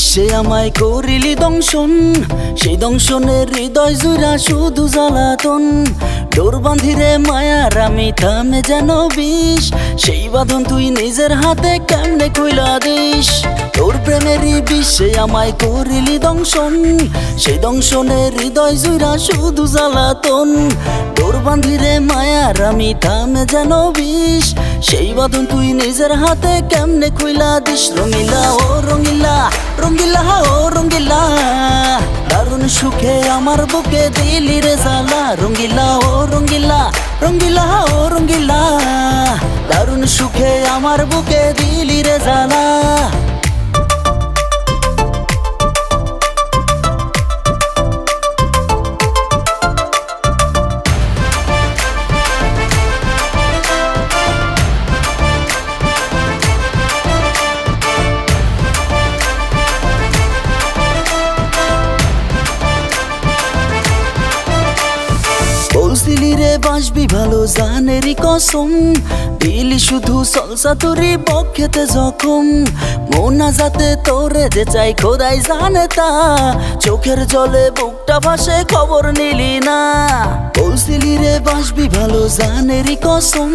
বিশ্বে আমায় করিলি দংশন, সেই দংশনের হৃদয় জুড়া শুধু জ্বালাতন। ডোর বাঁধিরে মায়ার আমি থামে যেন বিষ, সেই বাঁধন তুই নিজের হাতে কেমনে কইলা দিস। তোর প্রেমেরই বিশ্বে আমায় করিলি দংশন, সেই দংশনের হৃদয় জুড়া শুধু জ্বালাতন। ডোর বাঁধিরে মায়ার আমি থামে যেন বিষ, সেই বাঁধন তুই নিজের হাতে কেমনে কইলা দিস। রঙিলা ও রঙিলা, রঙিলা ও রঙিলা, দারুণ সুখে আমার বুকে দিলি রে জ্বালা। রঙিলা ও রঙিলা, রঙিলা ও রঙিলা, দারুণ সুখে আমার বুকে দিলি রে জ্বালা। বলছিলি রে বাসবি ভালো জানেরই কসম, দিলি শুধু সলসা তোরি বক্ষেতে জখম। মোনা যাতে তোরে যে চাই খোদাই জানে তা, চোখের জলে বুকটা ভাসে খবর নিলি না। বলছিলি রে বাসবি ভালো জানেরই কসম,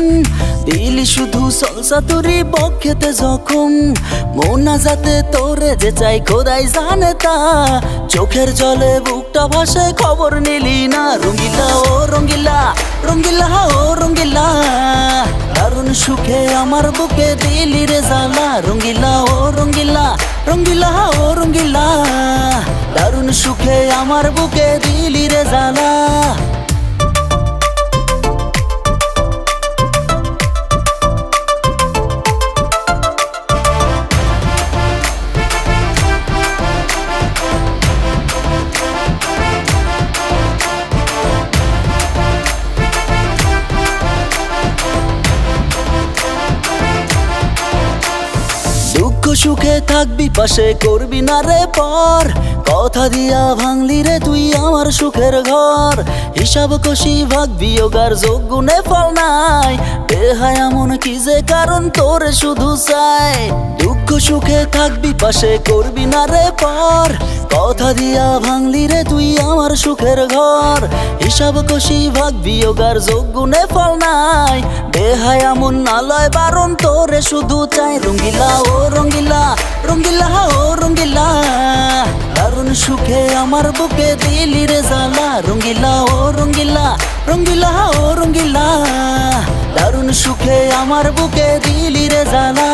দিলি শুধু সলসা তোরি বক্ষেতে জখম। মোনা যাতে তোরে যে চাই খোদাই জানে তা, চোখের জলে বুকটা ভাসে খবর নিলি না। রঙিলা ও রঙিলা, রঙিলা ও রঙিলা, দারুণ সুখে আমার বুকে দিলি রে জ্বালা। রঙিলা ও রঙিলা, রঙিলা ও রঙিলা, দারুণ সুখে আমার বুকে দিলি রে জ্বালা। সুখে থাকবি পাশে করবি না রে পর, কথা দিয়া ভাঙলি রে তুই আমার সুখের ঘর। হিসাব কষি ভাগ বিয়োগার যোগ্যনে ফল নাই, বেহায়া মন কি যে কারণ তোরে শুধু চাই। দুঃখ সুখে থাকবি পাশে করবি না রে পর, কথা দিয়া ভাঙলি রে তুই আমার সুখের ঘর। হিসাব কষি ভাগ বিয়োগার যোগ্যনে ফল নাই, বেহায়া মন নালয় বারণ তোরে শুধু চাই। রঙিলা ও রঙিলা, রঙিলা ও রঙিলা, দারুণ সুখে আমার বুকে দিলি রে জ্বালা। রঙিলা ও রঙিলা, রঙিলা ও রঙিলা, দারুণ সুখে আমার বুকে দিলি রে জ্বালা।